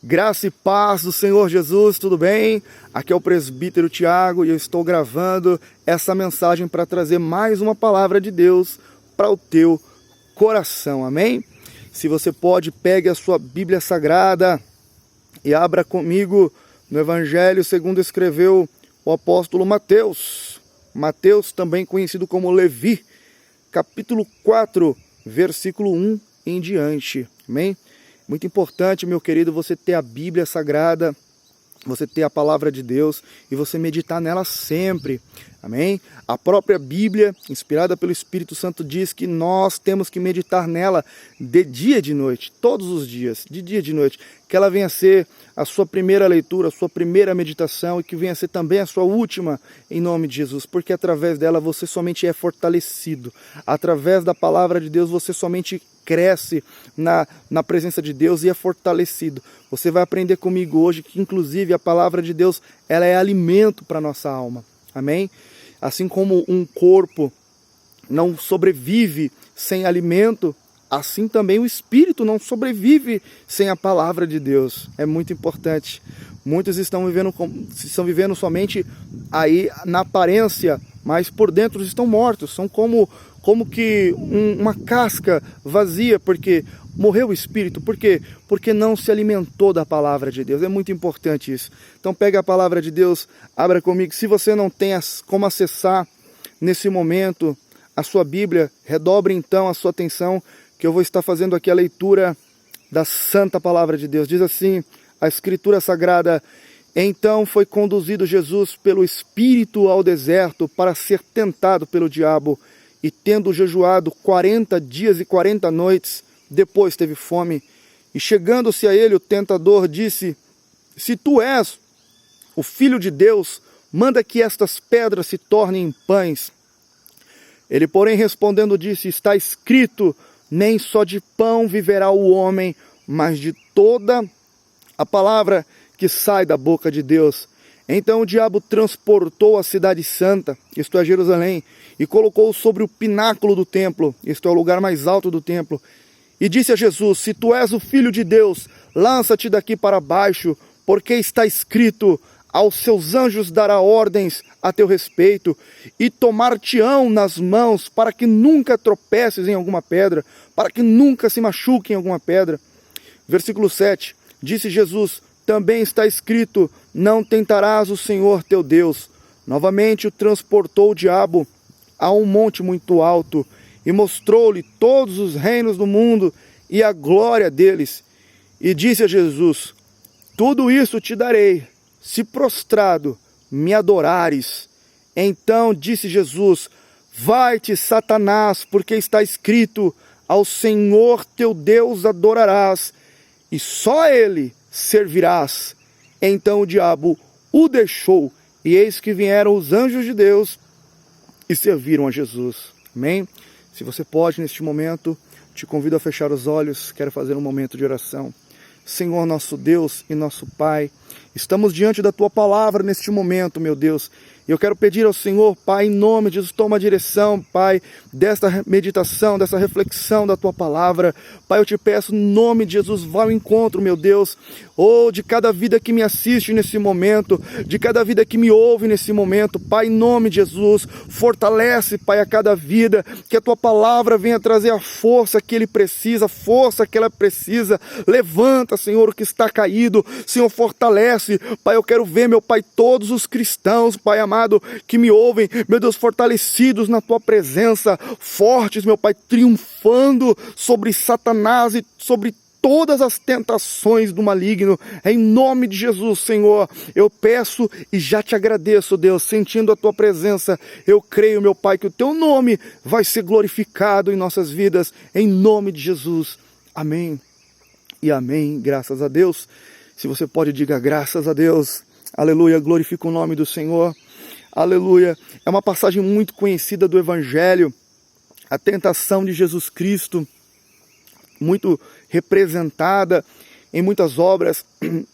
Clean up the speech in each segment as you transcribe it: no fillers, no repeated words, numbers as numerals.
Graça e paz do Senhor Jesus, tudo bem? Aqui é o presbítero Tiago e eu estou gravando essa mensagem para trazer mais uma palavra de Deus para o teu coração, amém? Se você pode, pegue a sua Bíblia Sagrada e abra comigo no Evangelho segundo escreveu o apóstolo Mateus. Mateus, também conhecido como Levi, capítulo 4, versículo 1 em diante, amém? Muito importante, meu querido, você ter a Bíblia Sagrada, você ter a Palavra de Deus e você meditar nela sempre, amém? A própria Bíblia, inspirada pelo Espírito Santo, diz que nós temos que meditar nela de dia e de noite, todos os dias, de dia e de noite, que ela venha a ser a sua primeira leitura, a sua primeira meditação e que venha a ser também a sua última, em nome de Jesus, porque através dela você somente é fortalecido, através da Palavra de Deus você somente cresce na presença de Deus e é fortalecido. Você vai aprender comigo hoje que inclusive a palavra de Deus ela é alimento para a nossa alma, amém? Assim como um corpo não sobrevive sem alimento, assim também o espírito não sobrevive sem a palavra de Deus. É muito importante. Muitos estão vivendo somente aí na aparência, mas por dentro estão mortos, são como que uma casca vazia, porque morreu o espírito. Por quê? Porque não se alimentou da palavra de Deus. É muito importante isso. Então pega a palavra de Deus, abra comigo. Se você não tem como acessar nesse momento a sua Bíblia, redobre então a sua atenção, que eu vou estar fazendo aqui a leitura da santa palavra de Deus. Diz assim a Escritura Sagrada: então foi conduzido Jesus pelo Espírito ao deserto para ser tentado pelo diabo. E tendo jejuado 40 dias e 40 noites, depois teve fome. E chegando-se a ele, o tentador disse: se tu és o Filho de Deus, manda que estas pedras se tornem em pães. Ele, porém, respondendo, disse: está escrito, nem só de pão viverá o homem, mas de toda a palavra que sai da boca de Deus. Então o diabo transportou a cidade santa, isto é Jerusalém, e colocou-o sobre o pináculo do templo, isto é o lugar mais alto do templo, e disse a Jesus: se tu és o Filho de Deus, lança-te daqui para baixo, porque está escrito, aos seus anjos dará ordens a teu respeito, e tomar-te-ão nas mãos, para que nunca tropeces em alguma pedra, para que nunca se machuque em alguma pedra. Versículo 7, disse Jesus: também está escrito, não tentarás o Senhor teu Deus. Novamente o transportou o diabo a um monte muito alto, e mostrou-lhe todos os reinos do mundo e a glória deles. E disse a Jesus: tudo isso te darei, se prostrado me adorares. Então disse Jesus: vai-te, Satanás, porque está escrito, ao Senhor teu Deus adorarás, e só a Ele servirás. Então o diabo o deixou, e eis que vieram os anjos de Deus e serviram a Jesus. Amém? Se você pode, neste momento, te convido a fechar os olhos, quero fazer um momento de oração. Senhor, nosso Deus e nosso Pai, estamos diante da Tua palavra neste momento, meu Deus. E eu quero pedir ao Senhor, Pai, em nome de Jesus, toma a direção, Pai, desta meditação, dessa reflexão da Tua palavra. Pai, eu te peço, em nome de Jesus, vá ao encontro, meu Deus, de cada vida que me assiste nesse momento, de cada vida que me ouve nesse momento. Pai, em nome de Jesus, fortalece, Pai, a cada vida, que a Tua palavra venha trazer a força que ele precisa, a força que ela precisa. Levanta, Senhor, o que está caído, Senhor, fortalece. Pai, eu quero ver, meu Pai, todos os cristãos, Pai amado, que me ouvem, meu Deus, fortalecidos na Tua presença, fortes, meu Pai, triunfando sobre Satanás e sobre todas as tentações do maligno. Em nome de Jesus, Senhor, eu peço e já te agradeço, Deus, sentindo a Tua presença, eu creio, meu Pai, que o Teu nome vai ser glorificado em nossas vidas, em nome de Jesus. Amém e amém. Graças a Deus. Se você pode, diga graças a Deus. Aleluia, glorifica o nome do Senhor. Aleluia. É uma passagem muito conhecida do Evangelho, a tentação de Jesus Cristo, muito representada em muitas obras,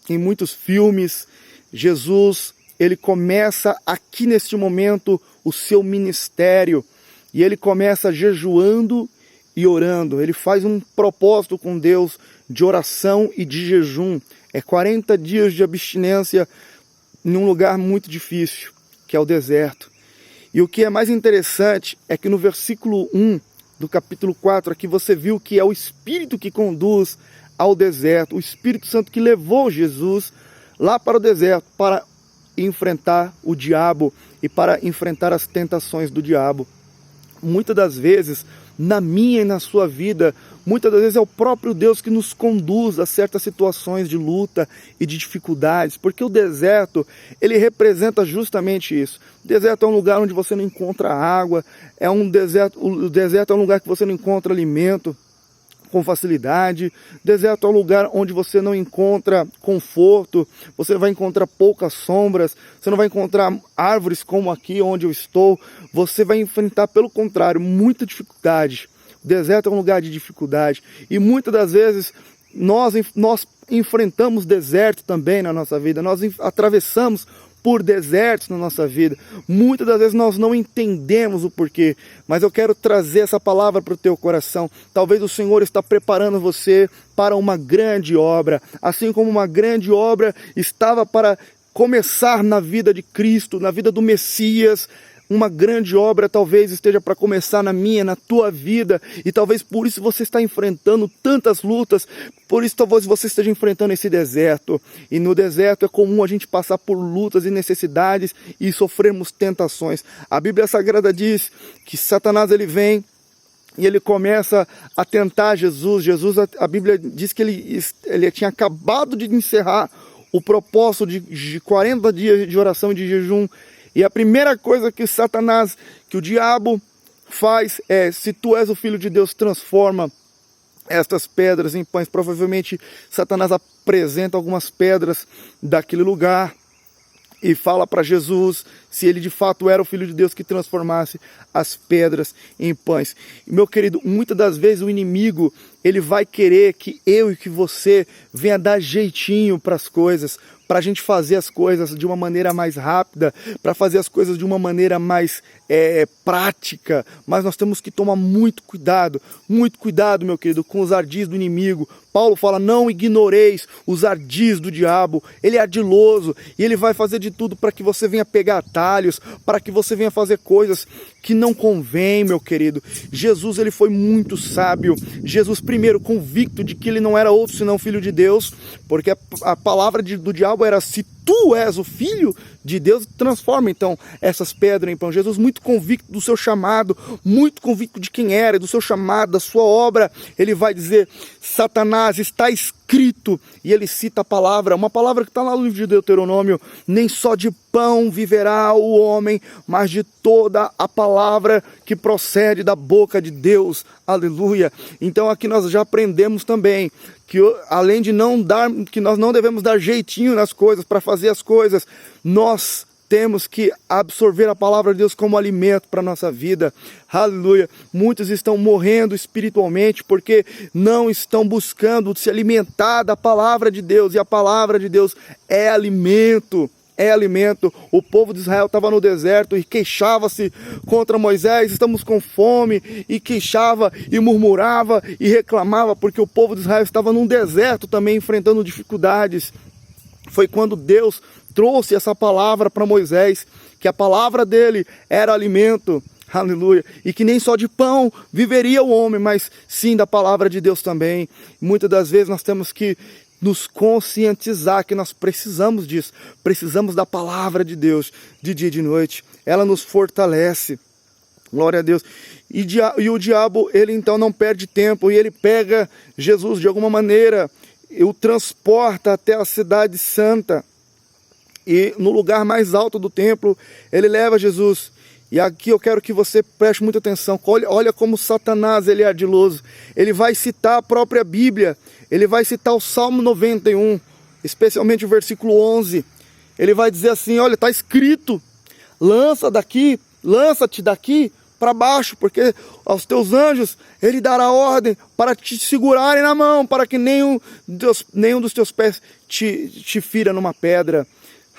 em muitos filmes. Jesus, ele começa aqui neste momento o seu ministério, e ele começa jejuando e orando. Ele faz um propósito com Deus de oração e de jejum. É 40 dias de abstinência em um lugar muito difícil, que é o deserto. E o que é mais interessante é que no versículo 1 do capítulo 4, aqui você viu que é o Espírito que conduz ao deserto, o Espírito Santo que levou Jesus lá para o deserto para enfrentar o diabo e para enfrentar as tentações do diabo. Muitas das vezes, na minha e na sua vida, muitas das vezes é o próprio Deus que nos conduz a certas situações de luta e de dificuldades, porque o deserto, ele representa justamente isso. O deserto é um lugar onde você não encontra água, o deserto é um lugar que você não encontra alimento com facilidade. Deserto é um lugar onde você não encontra conforto, você vai encontrar poucas sombras, você não vai encontrar árvores como aqui onde eu estou, você vai enfrentar, pelo contrário, muita dificuldade. O deserto é um lugar de dificuldade e muitas das vezes nós enfrentamos deserto também na nossa vida, nós atravessamos por desertos na nossa vida. Muitas das vezes nós não entendemos o porquê, mas eu quero trazer essa palavra para o teu coração. Talvez o Senhor está preparando você para uma grande obra, assim como uma grande obra estava para começar na vida de Cristo, na vida do Messias. Uma grande obra talvez esteja para começar na minha, na tua vida, e talvez por isso você está enfrentando tantas lutas, por isso talvez você esteja enfrentando esse deserto. E no deserto é comum a gente passar por lutas e necessidades e sofrermos tentações. A Bíblia Sagrada diz que Satanás ele vem e ele começa a tentar Jesus. A Bíblia diz que ele tinha acabado de encerrar o propósito de 40 dias de oração e de jejum. E a primeira coisa que Satanás, que o diabo faz é: se tu és o Filho de Deus, transforma estas pedras em pães. Provavelmente Satanás apresenta algumas pedras daquele lugar e fala para Jesus se ele de fato era o Filho de Deus, que transformasse as pedras em pães. E, meu querido, muitas das vezes o inimigo ele vai querer que eu e que você venha dar jeitinho para as coisas, para a gente fazer as coisas de uma maneira mais rápida, para fazer as coisas de uma maneira mais prática. Mas nós temos que tomar muito cuidado, meu querido, com os ardis do inimigo. Paulo fala: não ignoreis os ardis do diabo. Ele é ardiloso e ele vai fazer de tudo para que você venha pegar atalhos, para que você venha fazer coisas que não convém, meu querido. Jesus, ele foi muito sábio. Jesus, primeiro, convicto de que ele não era outro senão Filho de Deus, porque a palavra do diabo era: se tu és o Filho de Deus, transforma então essas pedras em pão. Jesus, muito convicto do seu chamado, muito convicto de quem era, do seu chamado, da sua obra, ele vai dizer: Satanás, está escrito. E ele cita a palavra, uma palavra que está lá no livro de Deuteronômio: nem só de pão viverá o homem, mas de toda a palavra que procede da boca de Deus. Aleluia. Então aqui nós já aprendemos também que, além de que nós não devemos dar jeitinho nas coisas para fazer as coisas, nós temos que absorver a palavra de Deus como alimento para a nossa vida. Aleluia. Muitos estão morrendo espiritualmente porque não estão buscando se alimentar da palavra de Deus, e a palavra de Deus é alimento. É alimento. O povo de Israel estava no deserto e queixava-se contra Moisés: estamos com fome, e queixava e murmurava e reclamava porque o povo de Israel estava num deserto também, enfrentando dificuldades. Foi quando Deus trouxe essa palavra para Moisés, que a palavra dele era alimento. Aleluia. E que nem só de pão viveria o homem, mas sim da palavra de Deus também. Muitas das vezes nós temos que nos conscientizar que nós precisamos disso, precisamos da palavra de Deus de dia e de noite. Ela nos fortalece. Glória a Deus. E o diabo, ele então não perde tempo, e ele pega Jesus de alguma maneira e o transporta até a cidade santa, e no lugar mais alto do templo ele leva Jesus. E aqui eu quero que você preste muita atenção. Olha como Satanás ele é ardiloso. Ele vai citar a própria Bíblia. Ele vai citar o Salmo 91, especialmente o versículo 11. Ele vai dizer assim: olha, está escrito: lança-te daqui para baixo, porque aos teus anjos ele dará ordem para te segurarem na mão, para que nenhum dos teus pés te fira numa pedra.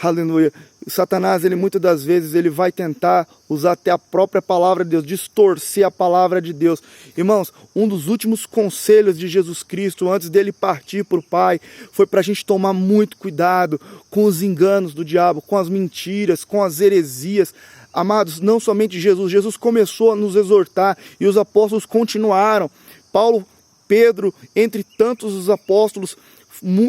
Aleluia. Satanás, ele muitas das vezes, ele vai tentar usar até a própria palavra de Deus, distorcer a palavra de Deus. Irmãos, um dos últimos conselhos de Jesus Cristo, antes dele partir para o Pai, foi para a gente tomar muito cuidado com os enganos do diabo, com as mentiras, com as heresias. Amados, não somente Jesus começou a nos exortar e os apóstolos continuaram. Paulo, Pedro, entre tantos os apóstolos,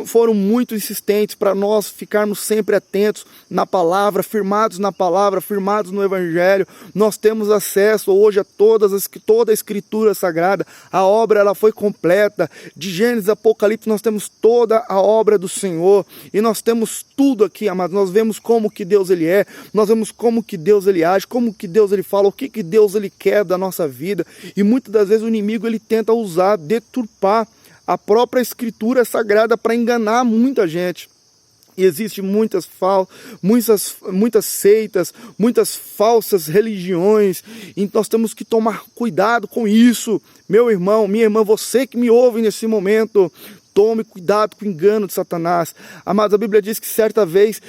foram muito insistentes para nós ficarmos sempre atentos na palavra, firmados na palavra, firmados no Evangelho. Nós temos acesso hoje a toda a Escritura Sagrada. A obra ela foi completa. De Gênesis a Apocalipse nós temos toda a obra do Senhor. E nós temos tudo aqui, amados. Nós vemos como que Deus ele é. Nós vemos como que Deus ele age, como que Deus ele fala, o que que Deus ele quer da nossa vida. E muitas das vezes o inimigo ele tenta usar, deturpar a própria Escritura Sagrada para enganar muita gente. E existem muitas seitas, muitas falsas religiões, e nós temos que tomar cuidado com isso. Meu irmão, minha irmã, você que me ouve nesse momento, tome cuidado com o engano de Satanás. Amados, a Bíblia diz que certa vez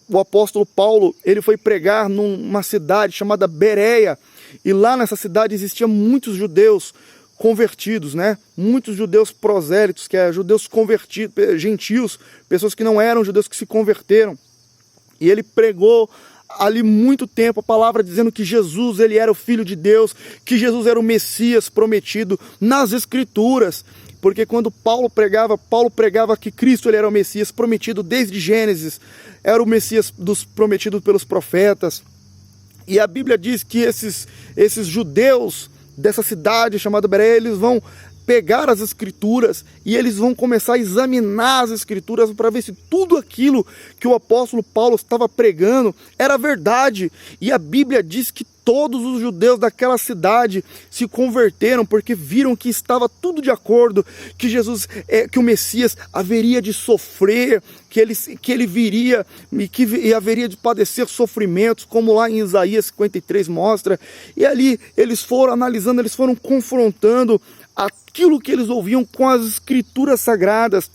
o apóstolo Paulo, ele foi pregar numa cidade chamada Bereia, e lá nessa cidade existiam muitos judeus convertidos, né? Muitos judeus prosélitos, que é judeus convertidos, gentios, pessoas que não eram judeus que se converteram. E ele pregou ali muito tempo a palavra dizendo que Jesus ele era o Filho de Deus, que Jesus era o Messias prometido nas Escrituras. Porque quando Paulo pregava que Cristo ele era o Messias prometido desde Gênesis, era o Messias prometido pelos profetas. E a Bíblia diz que esses judeus dessa cidade chamada Bereia, eles vão pegar as Escrituras e eles vão começar a examinar as Escrituras para ver se tudo aquilo que o apóstolo Paulo estava pregando era verdade. E a Bíblia diz que todos os judeus daquela cidade se converteram porque viram que estava tudo de acordo, que Jesus, que o Messias haveria de sofrer, que ele viria e haveria de padecer sofrimentos, como lá em Isaías 53 mostra. E ali eles foram analisando, eles foram confrontando aquilo que eles ouviam com as Escrituras Sagradas.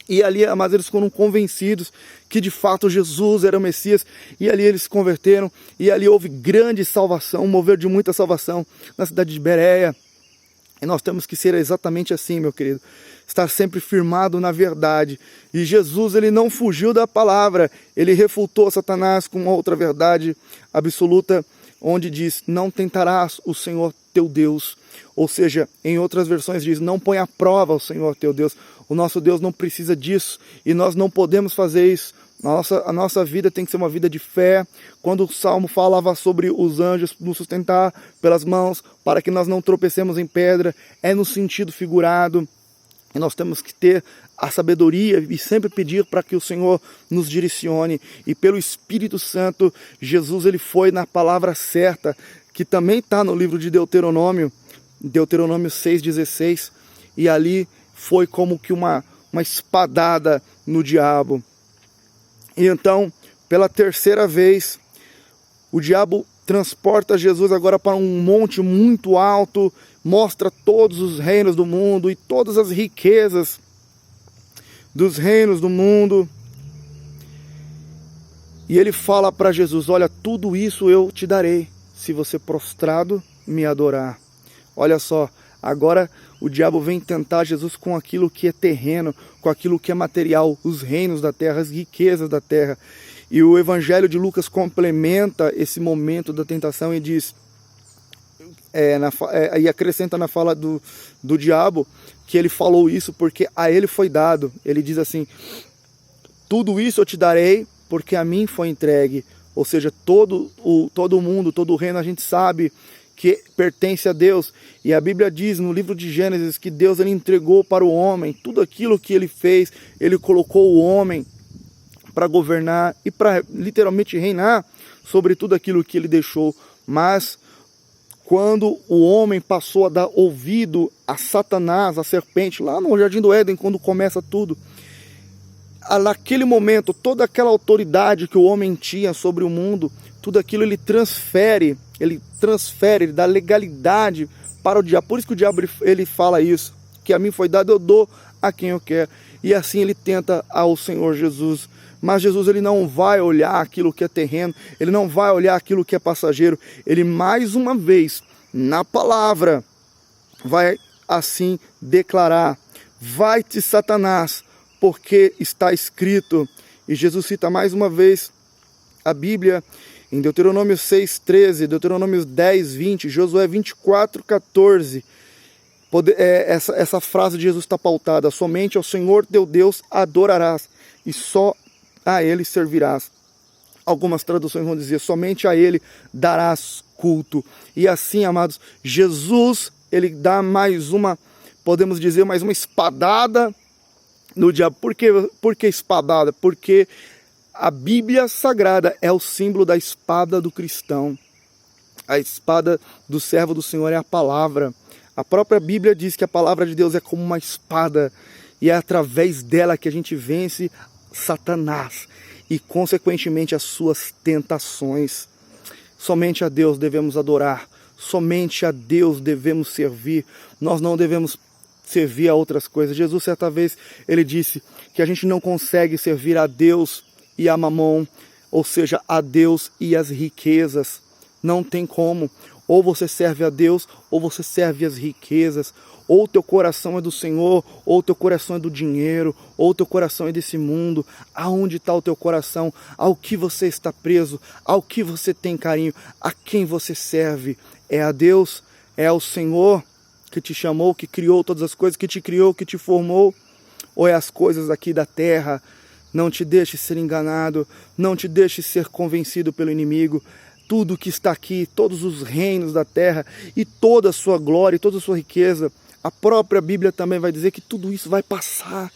E ali, mas eles foram convencidos que de fato Jesus era o Messias. E ali eles se converteram. E ali houve grande salvação, um mover de muita salvação na cidade de Bereia. E nós temos que ser exatamente assim, meu querido. Estar sempre firmado na verdade. E Jesus, ele não fugiu da palavra. Ele refutou Satanás com uma outra verdade absoluta, onde diz: não tentarás o Senhor teu Deus. Ou seja, em outras versões diz: não põe à prova o Senhor teu Deus. O nosso Deus não precisa disso e nós não podemos fazer isso. A nossa vida tem que ser uma vida de fé. Quando o Salmo falava sobre os anjos nos sustentar pelas mãos para que nós não tropecemos em pedra, é no sentido figurado. E nós temos que ter a sabedoria e sempre pedir para que o Senhor nos direcione. E pelo Espírito Santo, Jesus ele foi na palavra certa, que também está no livro de Deuteronômio 6,16, e ali foi como que uma espadada no diabo. E então, pela terceira vez, o diabo transporta Jesus agora para um monte muito alto, mostra todos os reinos do mundo e todas as riquezas dos reinos do mundo. E ele fala para Jesus: olha, tudo isso eu te darei, se você prostrado me adorar. Olha só, agora o diabo vem tentar Jesus com aquilo que é terreno, com aquilo que é material, os reinos da terra, as riquezas da terra. E o Evangelho de Lucas complementa esse momento da tentação e diz, e acrescenta na fala do diabo, que ele falou isso porque a ele foi dado. Ele diz assim: tudo isso eu te darei porque a mim foi entregue. Ou seja, todo o mundo, todo o reino, a gente sabe que pertence a Deus. E a Bíblia diz no livro de Gênesis que Deus ele entregou para o homem tudo aquilo que ele fez. Ele colocou o homem para governar e para literalmente reinar sobre tudo aquilo que ele deixou. Mas quando o homem passou a dar ouvido a Satanás, a serpente, lá no Jardim do Éden, quando começa tudo, naquele momento, toda aquela autoridade que o homem tinha sobre o mundo, tudo aquilo ele transfere, ele dá legalidade para o diabo. Por isso que o diabo ele fala isso, que a mim foi dado, eu dou a quem eu quero. e assim ele tenta ao Senhor Jesus. Mas Jesus, ele não vai olhar aquilo que é terreno, ele não vai olhar aquilo que é passageiro. Ele mais uma vez, na palavra, vai assim declarar: vai-te, Satanás, porque está escrito. E Jesus cita mais uma vez a Bíblia em Deuteronômio 6:13, Deuteronômio 10:20, Josué 24:14. Essa frase de Jesus está pautada: somente ao Senhor teu Deus adorarás e só a Ele servirás. Algumas traduções vão dizer: somente a Ele darás culto. E assim, amados, Jesus, ele dá mais uma, podemos dizer, mais uma espadada no diabo. Por que espadada? Porque a Bíblia Sagrada é o símbolo da espada do cristão. A espada do servo do Senhor é a palavra. A própria Bíblia diz que a palavra de Deus é como uma espada, e é através dela que a gente vence Satanás e, consequentemente, as suas tentações. Somente a Deus devemos adorar, somente a Deus devemos servir. Nós não devemos servir a outras coisas. Jesus, certa vez, ele disse que a gente não consegue servir a Deus e a Mamon, ou seja, a Deus e as riquezas. Não tem como. Ou você serve a Deus, ou você serve as riquezas. Ou teu coração é do Senhor, ou teu coração é do dinheiro, ou teu coração é desse mundo. Aonde está o teu coração? Ao que você está preso? Ao que você tem carinho? A quem você serve? É a Deus? É ao Senhor que te chamou, que criou todas as coisas, que te criou, que te formou? Ou é as coisas aqui da terra? Não te deixe ser enganado, não te deixe ser convencido pelo inimigo. Tudo que está aqui, todos os reinos da terra e toda a sua glória, toda a sua riqueza, a própria Bíblia também vai dizer que tudo isso vai passar,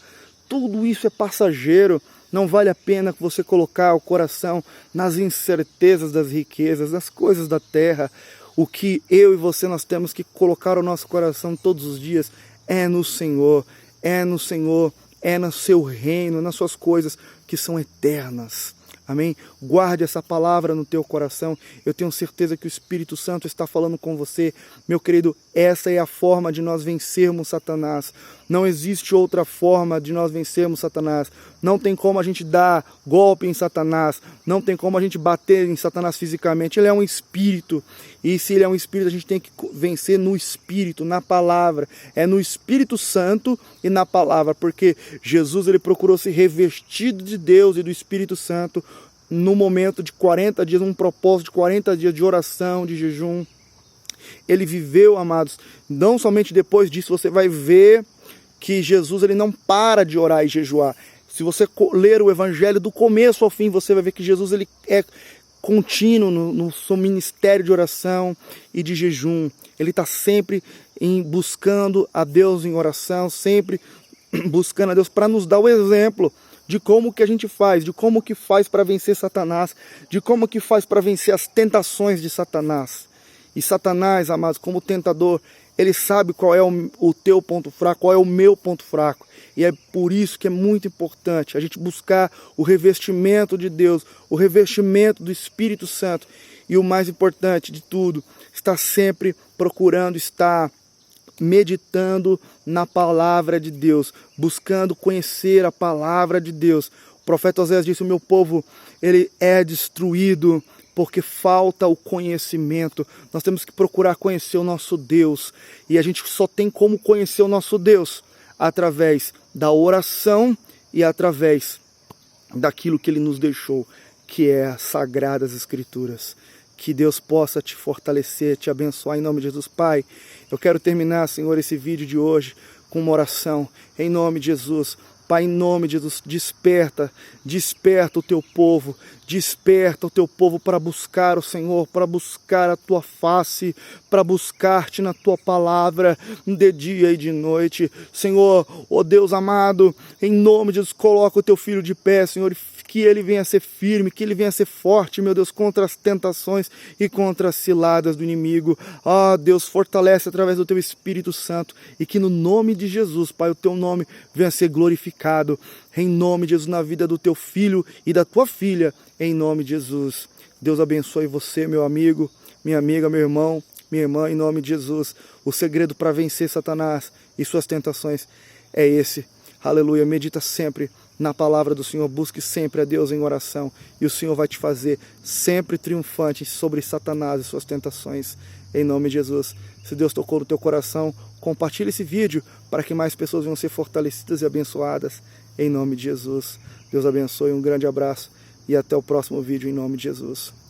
tudo isso é passageiro. Não vale a pena você colocar o coração nas incertezas das riquezas, das coisas da terra. O que eu e você nós temos que colocar o nosso coração todos os dias é no Senhor, é no Senhor, é no seu reino, nas suas coisas que são eternas. Amém? Guarde essa palavra no teu coração. Eu tenho certeza que o Espírito Santo está falando com você. Meu querido, essa é a forma de nós vencermos Satanás. Não existe outra forma de nós vencermos Satanás. Não tem como a gente dar golpe em Satanás. Não tem como a gente bater em Satanás fisicamente. Ele é um espírito. E se ele é um espírito, a gente tem que vencer no Espírito, na palavra. É no Espírito Santo e na palavra. Porque Jesus, ele procurou se revestido de Deus e do Espírito Santo no momento de 40 dias, um propósito de 40 dias de oração, de jejum. Ele viveu, amados. Não somente depois disso, você vai ver que Jesus, ele não para de orar e jejuar. Se você ler o Evangelho do começo ao fim, você vai ver que Jesus, ele é contínuo no seu ministério de oração e de jejum. Ele está sempre buscando a Deus em oração, sempre buscando a Deus para nos dar o exemplo de como que a gente faz, de como que faz para vencer Satanás, de como que faz para vencer as tentações de Satanás. E Satanás, amados, como tentador, ele sabe qual é o teu ponto fraco, qual é o meu ponto fraco. E é por isso que é muito importante a gente buscar o revestimento de Deus, o revestimento do Espírito Santo. E o mais importante de tudo, estar sempre procurando estar meditando na palavra de Deus, buscando conhecer a palavra de Deus. O profeta Oséias disse: o meu povo, ele é destruído porque falta o conhecimento. Nós temos que procurar conhecer o nosso Deus, e a gente só tem como conhecer o nosso Deus através da oração e através daquilo que ele nos deixou, que é as Sagradas Escrituras. Que Deus possa te fortalecer, te abençoar em nome de Jesus. Pai, eu quero terminar, Senhor, esse vídeo de hoje com uma oração em nome de Jesus. Pai, em nome de Jesus, desperta o teu povo, desperta o teu povo para buscar o Senhor, para buscar a tua face, para buscar-te na tua palavra de dia e de noite. Senhor, ó Deus amado, em nome de Jesus, coloca o teu filho de pé, Senhor, que ele venha a ser firme, que ele venha a ser forte, meu Deus, contra as tentações e contra as ciladas do inimigo. Ah, Deus, fortalece através do teu Espírito Santo, e que no nome de Jesus, Pai, o teu nome venha a ser glorificado, em nome de Jesus, na vida do teu filho e da tua filha, em nome de Jesus. Deus abençoe você, meu amigo, minha amiga, meu irmão, minha irmã, em nome de Jesus. O segredo para vencer Satanás e suas tentações é esse: aleluia, medita sempre na palavra do Senhor, busque sempre a Deus em oração, e o Senhor vai te fazer sempre triunfante sobre Satanás e suas tentações, em nome de Jesus. Se Deus tocou no teu coração, compartilhe esse vídeo para que mais pessoas venham ser fortalecidas e abençoadas, em nome de Jesus. Deus abençoe, um grande abraço e até o próximo vídeo, em nome de Jesus.